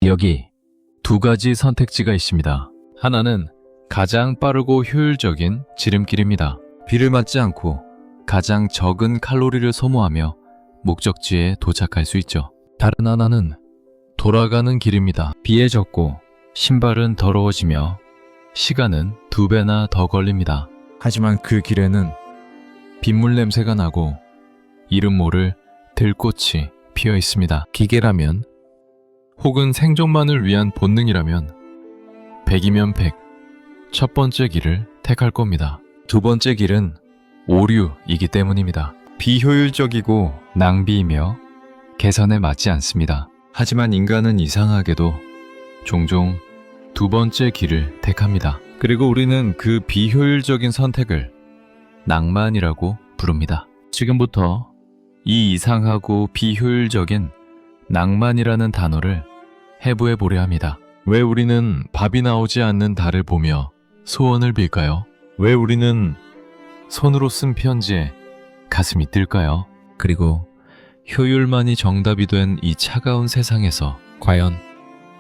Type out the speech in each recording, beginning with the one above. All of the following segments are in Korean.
여기 두 가지 선택지가 있습니다. 하나는 가장 빠르고 효율적인 지름길입니다. 비를 맞지 않고 가장 적은 칼로리를 소모하며 목적지에 도착할 수 있죠. 다른 하나는 돌아가는 길입니다. 비에 젖고 신발은 더러워지며 시간은 2배나 더 걸립니다. 하지만 그 길에는 빗물 냄새가 나고 이름 모를 들꽃이 피어 있습니다. 기계라면 혹은 생존만을 위한 본능이라면 100이면 100, 첫 번째 길을 택할 겁니다. 두 번째 길은 오류이기 때문입니다. 비효율적이고 낭비이며 개선에 맞지 않습니다. 하지만 인간은 이상하게도 종종 두 번째 길을 택합니다. 그리고 우리는 그 비효율적인 선택을 낭만이라고 부릅니다. 지금부터 이 이상하고 비효율적인 낭만이라는 단어를 해부해 보려 합니다. 왜 우리는 밥이 나오지 않는 달을 보며 소원을 빌까요? 왜 우리는 손으로 쓴 편지에 가슴이 뜰까요? 그리고 효율만이 정답이 된 이 차가운 세상에서 과연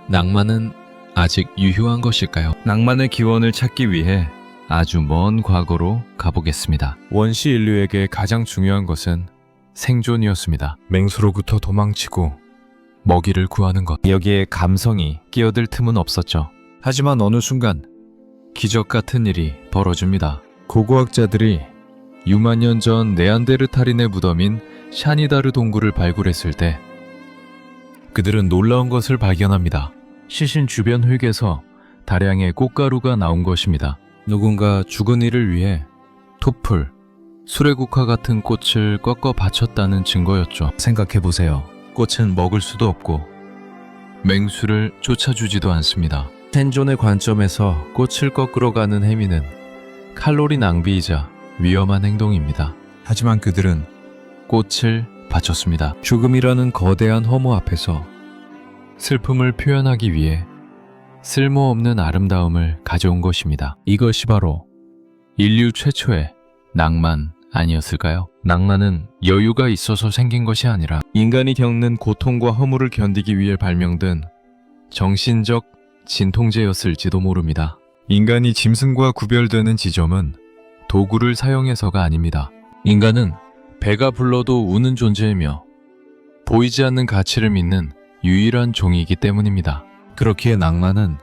낭만은 아직 유효한 것일까요? 낭만의 기원을 찾기 위해 아주 먼 과거로 가보겠습니다. 원시 인류에게 가장 중요한 것은 생존이었습니다. 맹수로부터 도망치고 먹이를 구하는 것. 여기에 감성이 끼어들 틈은 없었죠. 하지만 어느 순간 기적 같은 일이 벌어집니다. 고고학자들이 유만 년 전 네안데르탈인의 무덤인 샤니다르 동굴을 발굴했을 때 그들은 놀라운 것을 발견합니다. 시신 주변 흙에서 다량의 꽃가루가 나온 것입니다. 누군가 죽은 이를 위해 토플, 수레국화 같은 꽃을 꺾어 바쳤다는 증거였죠. 생각해보세요. 꽃은 먹을 수도 없고 맹수를 쫓아주지도 않습니다. 생존의 관점에서 꽃을 꺾으러 가는 행위는 칼로리 낭비이자 위험한 행동입니다. 하지만 그들은 꽃을 바쳤습니다. 죽음이라는 거대한 허무 앞에서 슬픔을 표현하기 위해 쓸모없는 아름다움을 가져온 것입니다. 이것이 바로 인류 최초의 낭만 아니었을까요? 낭만은 여유가 있어서 생긴 것이 아니라 인간이 겪는 고통과 허물을 견디기 위해 발명된 정신적 진통제였을지도 모릅니다. 인간이 짐승과 구별되는 지점은 도구를 사용해서가 아닙니다. 인간은 배가 불러도 우는 존재이며 보이지 않는 가치를 믿는 유일한 종이기 때문입니다. 그렇기에 낭만은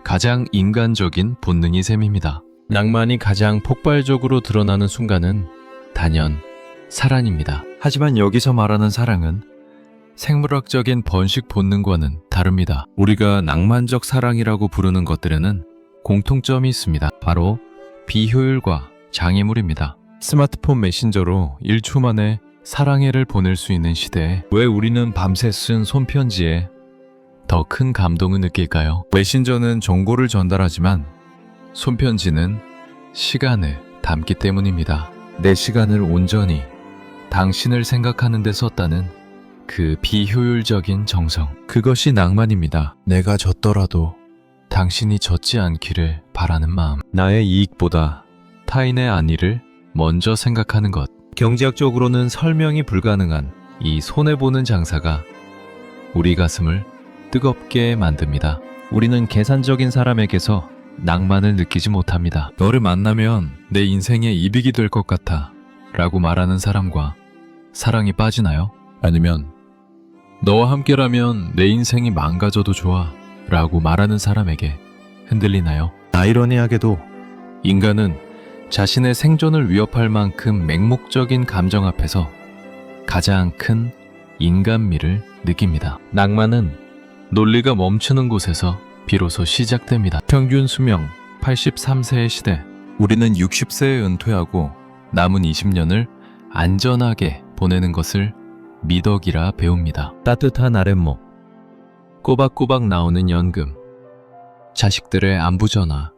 가장 인간적인 본능이 셈입니다. 낭만이 가장 폭발적으로 드러나는 순간은 단연 사랑입니다. 하지만 여기서 말하는 사랑은 생물학적인 번식 본능과는 다릅니다. 우리가 낭만적 사랑이라고 부르는 것들에는 공통점이 있습니다. 바로 비효율과 장애물입니다. 스마트폰 메신저로 1초 만에 사랑해를 보낼 수 있는 시대에 왜 우리는 밤새 쓴 손편지에 더 큰 감동을 느낄까요? 메신저는 정보를 전달하지만 손편지는 시간을 담기 때문입니다. 내 시간을 온전히 당신을 생각하는 데 썼다는 그 비효율적인 정성. 그것이 낭만입니다. 내가 졌더라도 당신이 졌지 않기를 바라는 마음. 나의 이익보다 타인의 안위를 먼저 생각하는 것. 경제학적으로는 설명이 불가능한 이 손해보는 장사가 우리 가슴을 뜨겁게 만듭니다. 우리는 계산적인 사람에게서 낭만을 느끼지 못합니다. 너를 만나면 내 인생의 이득이 될 것 같아 라고 말하는 사람과 사랑이 빠지나요? 아니면 너와 함께라면 내 인생이 망가져도 좋아 라고 말하는 사람에게 흔들리나요? 아이러니하게도 인간은 자신의 생존을 위협할 만큼 맹목적인 감정 앞에서 가장 큰 인간미를 느낍니다. 낭만은 논리가 멈추는 곳에서 비로소 시작됩니다. 평균 수명 83세의 시대. 우리는 60세에 은퇴하고 남은 20년을 안전하게 보내는 것을 미덕이라 배웁니다. 따뜻한 아랫목, 꼬박꼬박 나오는 연금, 자식들의 안부 전화,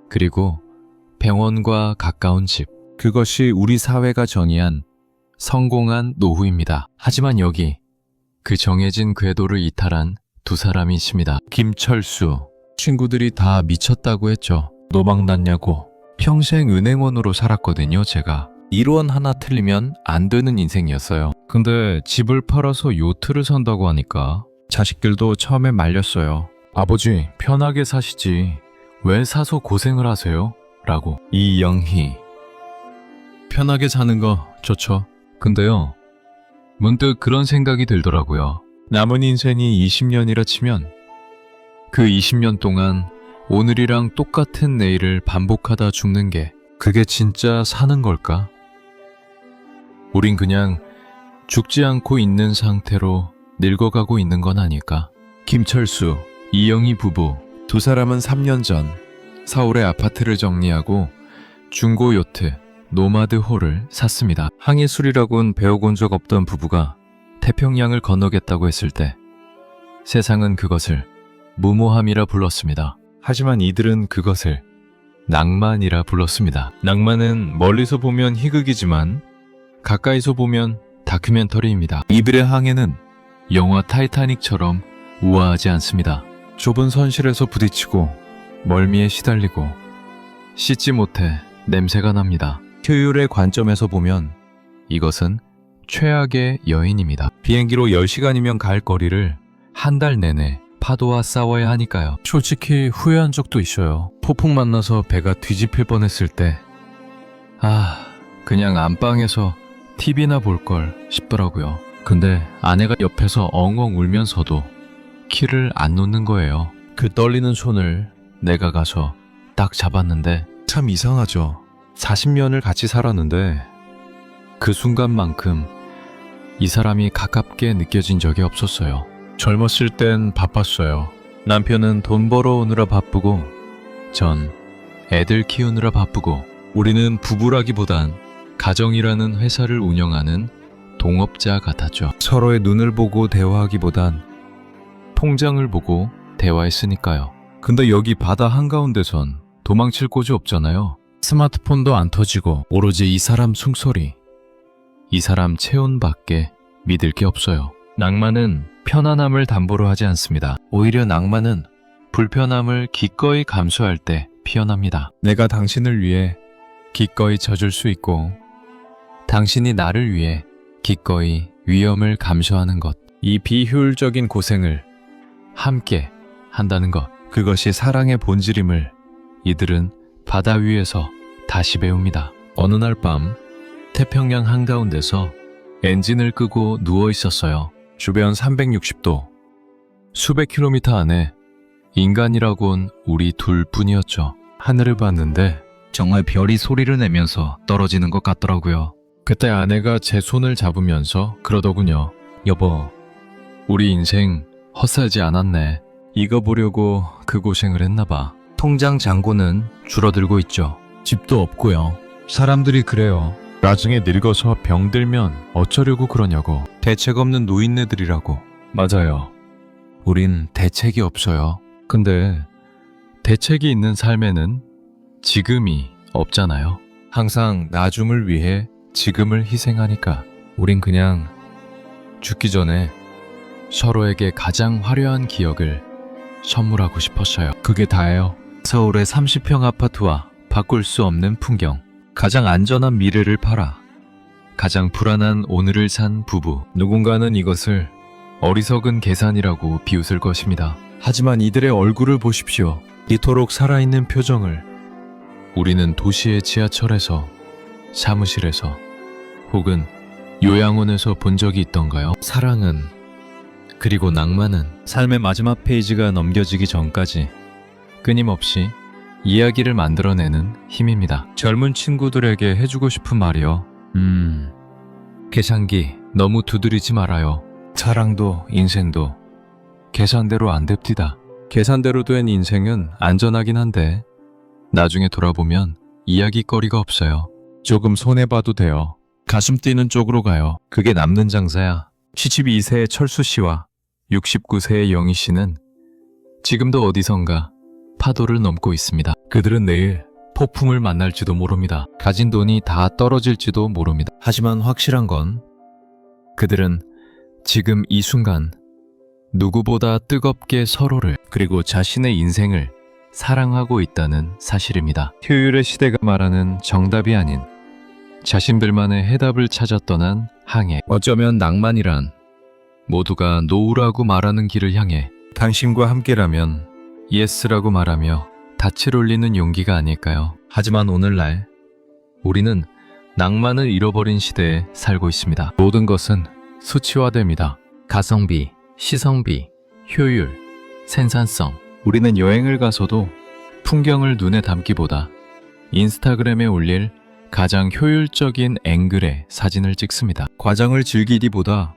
그리고 병원과 가까운 집. 그것이 우리 사회가 정의한 성공한 노후입니다. 하지만 여기 그 정해진 궤도를 이탈한 두 사람이 있습니다. 김철수. 친구들이 다 미쳤다고 했죠. 노방 났냐고. 평생 은행원으로 살았거든요, 제가. 1원 하나 틀리면 안 되는 인생이었어요. 근데 집을 팔아서 요트를 산다고 하니까 자식들도 처음에 말렸어요. 아버지, 편하게 사시지. 왜 사서 고생을 하세요? 라고. 이영희. 편하게 사는 거 좋죠. 근데요, 문득 그런 생각이 들더라고요. 남은 인생이 20년이라 치면 그 20년 동안 오늘이랑 똑같은 내일을 반복하다 죽는 게 그게 진짜 사는 걸까? 우린 그냥 죽지 않고 있는 상태로 늙어가고 있는 건 아닐까? 김철수, 이영희 부부 두 사람은 3년 전 서울의 아파트를 정리하고 중고 요트 노마드홀을 샀습니다. 항해술이라곤 배워본 적 없던 부부가 태평양을 건너겠다고 했을 때 세상은 그것을 무모함이라 불렀습니다. 하지만 이들은 그것을 낭만이라 불렀습니다. 낭만은 멀리서 보면 희극이지만 가까이서 보면 다큐멘터리입니다. 이들의 항해는 영화 타이타닉처럼 우아하지 않습니다. 좁은 선실에서 부딪히고 멀미에 시달리고 씻지 못해 냄새가 납니다. 효율의 관점에서 보면 이것은 최악의 여인입니다. 비행기로 10시간이면 갈 거리를 한 달 내내 파도와 싸워야 하니까요. 솔직히 후회한 적도 있어요. 폭풍 만나서 배가 뒤집힐 뻔했을 때 그냥 안방에서 TV나 볼 걸 싶더라고요. 근데 아내가 옆에서 엉엉 울면서도 키를 안 놓는 거예요. 그 떨리는 손을 내가 가서 딱 잡았는데 참 이상하죠. 40년을 같이 살았는데 그 순간만큼 이 사람이 가깝게 느껴진 적이 없었어요. 젊었을 땐 바빴어요. 남편은 돈 벌어오느라 바쁘고 전 애들 키우느라 바쁘고 우리는 부부라기보단 가정이라는 회사를 운영하는 동업자 같았죠. 서로의 눈을 보고 대화하기보단 통장을 보고 대화했으니까요. 근데 여기 바다 한가운데선 도망칠 곳이 없잖아요. 스마트폰도 안 터지고 오로지 이 사람 숨소리, 이 사람 체온밖에 믿을 게 없어요. 낭만은 편안함을 담보로 하지 않습니다. 오히려 낭만은 불편함을 기꺼이 감수할 때 피어납니다. 내가 당신을 위해 기꺼이 져줄 수 있고 당신이 나를 위해 기꺼이 위험을 감수하는 것, 이 비효율적인 고생을 함께 한다는 것, 그것이 사랑의 본질임을 이들은 바다 위에서 다시 배웁니다. 어느 날 밤 태평양 한가운데서 엔진을 끄고 누워 있었어요. 주변 360도, 수백 킬로미터 안에 인간이라곤 우리 둘뿐이었죠. 하늘을 봤는데 정말 별이 소리를 내면서 떨어지는 것 같더라고요. 그때 아내가 제 손을 잡으면서 그러더군요. 여보, 우리 인생 헛살지 않았네. 이거 보려고 그 고생을 했나봐. 통장 잔고는 줄어들고 있죠. 집도 없고요. 사람들이 그래요. 나중에 늙어서 병들면 어쩌려고 그러냐고. 대책 없는 노인네들이라고. 맞아요. 우린 대책이 없어요. 근데 대책이 있는 삶에는 지금이 없잖아요. 항상 나중을 위해 지금을 희생하니까 우린 그냥 죽기 전에 서로에게 가장 화려한 기억을 선물하고 싶었어요. 그게 다예요. 서울의 30평 아파트와 바꿀 수 없는 풍경, 가장 안전한 미래를 팔아 가장 불안한 오늘을 산 부부. 누군가는 이것을 어리석은 계산이라고 비웃을 것입니다. 하지만 이들의 얼굴을 보십시오. 이토록 살아있는 표정을. 우리는 도시의 지하철에서, 사무실에서, 혹은 요양원에서 본 적이 있던가요? 사랑은, 그리고 낭만은 삶의 마지막 페이지가 넘겨지기 전까지 끊임없이 이야기를 만들어내는 힘입니다. 젊은 친구들에게 해주고 싶은 말이요. 계산기 너무 두드리지 말아요. 사랑도 인생도 계산대로 안 됩디다. 계산대로 된 인생은 안전하긴 한데 나중에 돌아보면 이야기거리가 없어요. 조금 손해봐도 돼요. 가슴 뛰는 쪽으로 가요. 그게 남는 장사야. 72세의 철수 씨와 69세의 영희 씨는 지금도 어디선가 파도를 넘고 있습니다. 그들은 내일 폭풍을 만날지도 모릅니다. 가진 돈이 다 떨어질지도 모릅니다. 하지만 확실한 건 그들은 지금 이 순간 누구보다 뜨겁게 서로를 그리고 자신의 인생을 사랑하고 있다는 사실입니다. 효율의 시대가 말하는 정답이 아닌 자신들만의 해답을 찾아 떠난 항해. 어쩌면 낭만이란 모두가 노우라고 말하는 길을 향해 당신과 함께라면 예스라고 말하며 닻을 올리는 용기가 아닐까요? 하지만 오늘날 우리는 낭만을 잃어버린 시대에 살고 있습니다. 모든 것은 수치화됩니다. 가성비, 시성비, 효율, 생산성. 우리는 여행을 가서도 풍경을 눈에 담기보다 인스타그램에 올릴 가장 효율적인 앵글의 사진을 찍습니다. 과정을 즐기기보다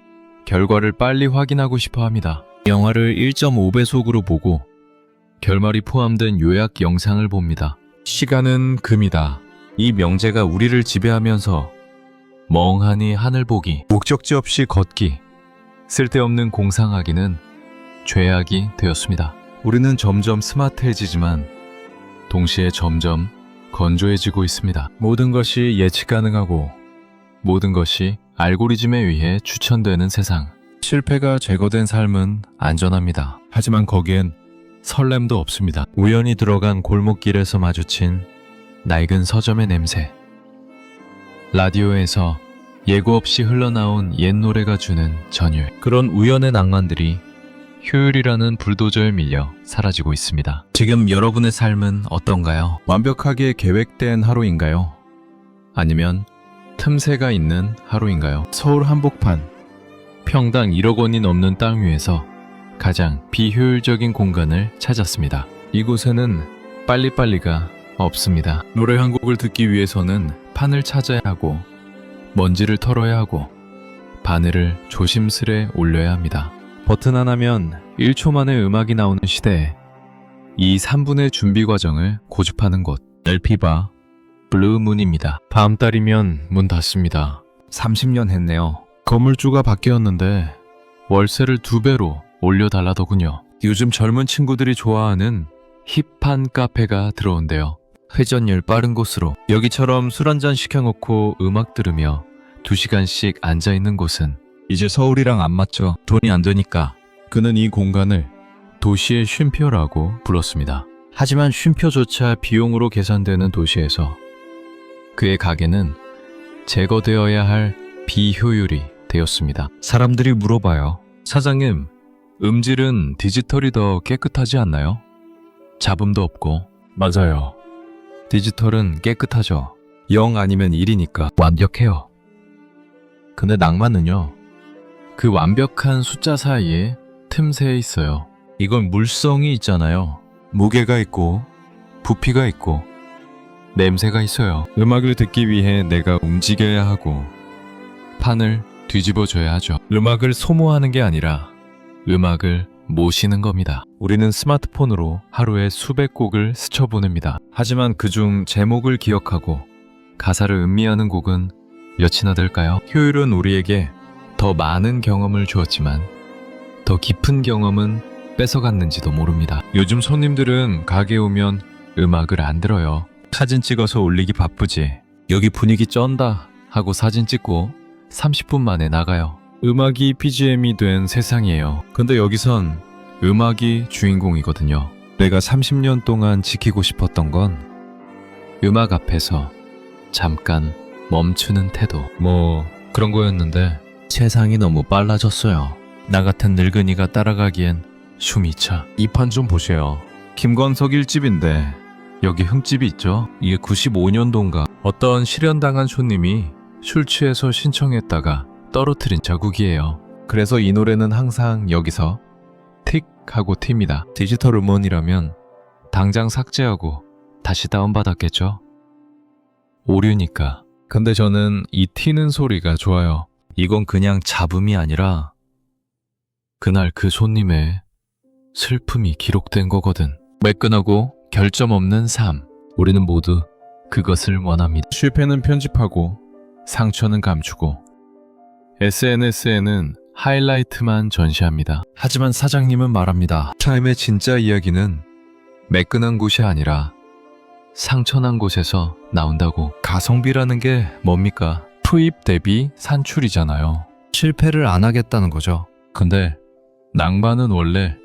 결과를 빨리 확인하고 싶어 합니다. 영화를 1.5배속으로 보고 결말이 포함된 요약 영상을 봅니다. 시간은 금이다. 이 명제가 우리를 지배하면서 멍하니 하늘 보기, 목적지 없이 걷기, 쓸데없는 공상하기는 죄악이 되었습니다. 우리는 점점 스마트해지지만 동시에 점점 건조해지고 있습니다. 모든 것이 예측 가능하고 모든 것이 알고리즘에 의해 추천되는 세상. 실패가 제거된 삶은 안전합니다. 하지만 거기엔 설렘도 없습니다. 우연히 들어간 골목길에서 마주친 낡은 서점의 냄새. 라디오에서 예고 없이 흘러나온 옛 노래가 주는 전율. 그런 우연의 낭만들이 효율이라는 불도저에 밀려 사라지고 있습니다. 지금 여러분의 삶은 어떤가요? 완벽하게 계획된 하루인가요? 아니면 틈새가 있는 하루인가요? 서울 한복판, 평당 1억 원이 넘는 땅 위에서 가장 비효율적인 공간을 찾았습니다. 이곳에는 빨리빨리가 없습니다. 노래 한 곡을 듣기 위해서는 판을 찾아야 하고 먼지를 털어야 하고 바늘을 조심스레 올려야 합니다. 버튼 하나면 1초 만에 음악이 나오는 시대에 이 3분의 준비 과정을 고집하는 곳, LP바 블루문입니다. 다음 달이면 문 닫습니다. 30년 했네요. 건물주가 바뀌었는데 월세를 2배로 올려달라더군요. 요즘 젊은 친구들이 좋아하는 힙한 카페가 들어온대요. 회전율 빠른 곳으로. 여기처럼 술 한잔 시켜놓고 음악 들으며 2시간씩 앉아있는 곳은 이제 서울이랑 안 맞죠. 돈이 안 되니까. 그는 이 공간을 도시의 쉼표라고 불렀습니다. 하지만 쉼표조차 비용으로 계산되는 도시에서 그의 가게는 제거되어야 할 비효율이 되었습니다. 사람들이 물어봐요. 사장님, 음질은 디지털이 더 깨끗하지 않나요? 잡음도 없고. 맞아요. 디지털은 깨끗하죠. 0 아니면 1이니까 완벽해요. 근데 낭만은요, 그 완벽한 숫자 사이에 틈새에 있어요. 이건 물성이 있잖아요. 무게가 있고 부피가 있고 냄새가 있어요. 음악을 듣기 위해 내가 움직여야 하고 판을 뒤집어줘야 하죠. 음악을 소모하는 게 아니라 음악을 모시는 겁니다. 우리는 스마트폰으로 하루에 수백 곡을 스쳐보냅니다. 하지만 그중 제목을 기억하고 가사를 음미하는 곡은 몇이나 될까요? 효율은 우리에게 더 많은 경험을 주었지만 더 깊은 경험은 뺏어갔는지도 모릅니다. 요즘 손님들은 가게에 오면 음악을 안 들어요. 사진 찍어서 올리기 바쁘지. 여기 분위기 쩐다 하고 사진 찍고 30분 만에 나가요. 음악이 BGM이 된 세상이에요. 근데 여기선 음악이 주인공이거든요. 내가 30년 동안 지키고 싶었던 건 음악 앞에서 잠깐 멈추는 태도. 뭐 그런 거였는데 세상이 너무 빨라졌어요. 나 같은 늙은이가 따라가기엔 숨이 차. 이 판 좀 보세요. 김광석 1집인데 여기 흠집이 있죠? 이게 95년도인가 어떤 실현당한 손님이 술 취해서 신청했다가 떨어뜨린 자국이에요. 그래서 이 노래는 항상 여기서 틱 하고 튑니다. 디지털 음원이라면 당장 삭제하고 다시 다운받았겠죠? 오류니까. 근데 저는 이 튀는 소리가 좋아요. 이건 그냥 잡음이 아니라 그날 그 손님의 슬픔이 기록된 거거든. 매끈하고 결점 없는 삶. 우리는 모두 그것을 원합니다. 실패는 편집하고 상처는 감추고 SNS에는 하이라이트만 전시합니다. 하지만 사장님은 말합니다. 삶의 진짜 이야기는 매끈한 곳이 아니라 상처난 곳에서 나온다고. 가성비라는 게 뭡니까? 투입 대비 산출이잖아요. 실패를 안 하겠다는 거죠. 근데 낭만은 원래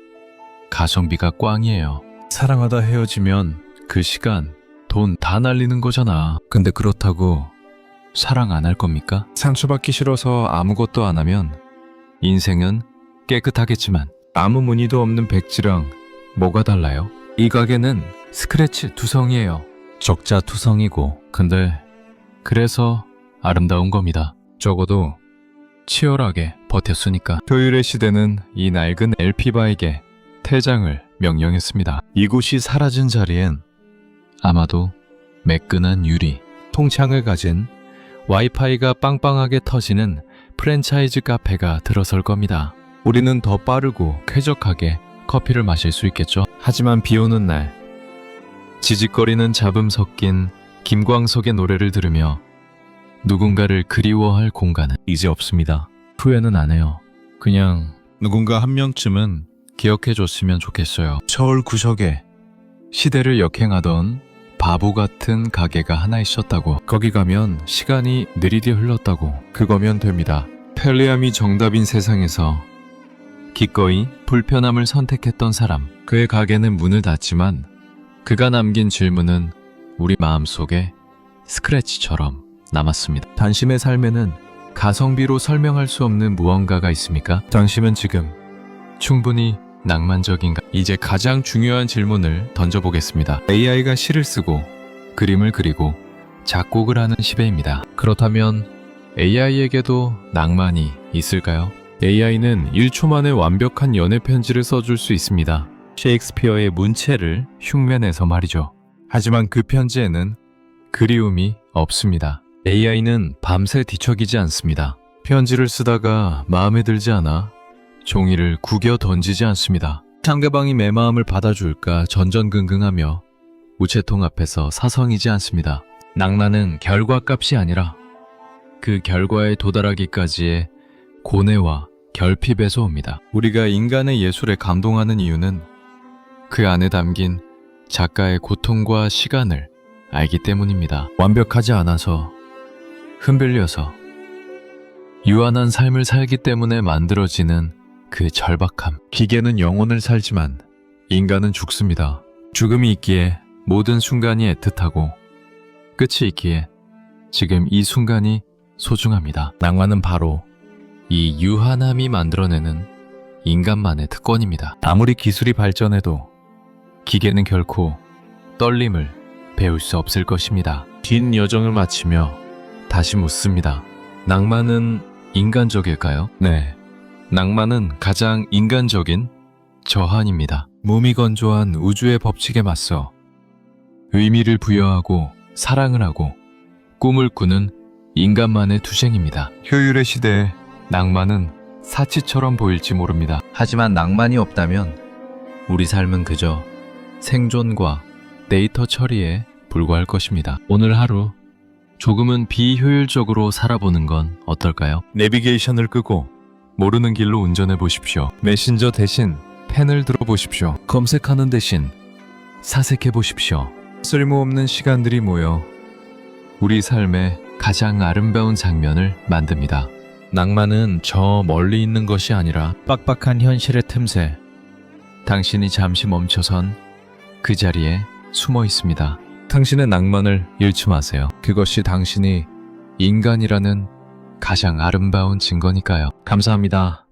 가성비가 꽝이에요. 사랑하다 헤어지면 그 시간, 돈 다 날리는 거잖아. 근데 그렇다고 사랑 안 할 겁니까? 상처받기 싫어서 아무것도 안 하면 인생은 깨끗하겠지만 아무 무늬도 없는 백지랑 뭐가 달라요? 이 가게는 스크래치 투성이에요. 적자 투성이고. 근데 그래서 아름다운 겁니다. 적어도 치열하게 버텼으니까. 효율의 시대는 이 낡은 LP바에게 퇴장을 명령했습니다. 이곳이 사라진 자리엔 아마도 매끈한 유리, 통창을 가진 와이파이가 빵빵하게 터지는 프랜차이즈 카페가 들어설 겁니다. 우리는 더 빠르고 쾌적하게 커피를 마실 수 있겠죠. 하지만 비 오는 날, 지직거리는 잡음 섞인 김광석의 노래를 들으며 누군가를 그리워할 공간은 이제 없습니다. 후회는 안 해요. 그냥 누군가 한 명쯤은 기억해줬으면 좋겠어요. 서울 구석에 시대를 역행하던 바보 같은 가게가 하나 있었다고. 거기 가면 시간이 느리게 흘렀다고. 그거면 됩니다. 편리함이 정답인 세상에서 기꺼이 불편함을 선택했던 사람. 그의 가게는 문을 닫지만 그가 남긴 질문은 우리 마음속에 스크래치처럼 남았습니다. 당신의 삶에는 가성비로 설명할 수 없는 무언가가 있습니까? 당신은 지금 충분히 낭만적인가? 이제 가장 중요한 질문을 던져보겠습니다. AI가 시를 쓰고 그림을 그리고 작곡을 하는 시대입니다. 그렇다면 AI에게도 낭만이 있을까요? AI는 1초 만에 완벽한 연애 편지를 써줄 수 있습니다. 셰익스피어의 문체를 흉내내서 말이죠. 하지만 그 편지에는 그리움이 없습니다. AI는 밤새 뒤척이지 않습니다. 편지를 쓰다가 마음에 들지 않아 종이를 구겨 던지지 않습니다. 상대방이 내 마음을 받아줄까 전전긍긍하며 우체통 앞에서 사성이지 않습니다. 낭만은 결과값이 아니라 그 결과에 도달하기까지의 고뇌와 결핍에서 옵니다. 우리가 인간의 예술에 감동하는 이유는 그 안에 담긴 작가의 고통과 시간을 알기 때문입니다. 완벽하지 않아서, 흔들려서, 유한한 삶을 살기 때문에 만들어지는 그 절박함. 기계는 영혼을 살지만 인간은 죽습니다. 죽음이 있기에 모든 순간이 애틋하고 끝이 있기에 지금 이 순간이 소중합니다. 낭만은 바로 이 유한함이 만들어내는 인간만의 특권입니다. 아무리 기술이 발전해도 기계는 결코 떨림을 배울 수 없을 것입니다. 긴 여정을 마치며 다시 묻습니다. 낭만은 인간적일까요? 네. 낭만은 가장 인간적인 저한입니다. 무미건조한 우주의 법칙에 맞서 의미를 부여하고 사랑을 하고 꿈을 꾸는 인간만의 투쟁입니다. 효율의 시대에 낭만은 사치처럼 보일지 모릅니다. 하지만 낭만이 없다면 우리 삶은 그저 생존과 데이터 처리에 불과할 것입니다. 오늘 하루 조금은 비효율적으로 살아보는 건 어떨까요? 내비게이션을 끄고 모르는 길로 운전해 보십시오. 메신저 대신 펜을 들어보십시오. 검색하는 대신 사색해 보십시오. 쓸모없는 시간들이 모여 우리 삶의 가장 아름다운 장면을 만듭니다. 낭만은 저 멀리 있는 것이 아니라 빡빡한 현실의 틈새, 당신이 잠시 멈춰선 그 자리에 숨어 있습니다. 당신의 낭만을 잃지 마세요. 그것이 당신이 인간이라는 가장 아름다운 증거니까요. 감사합니다.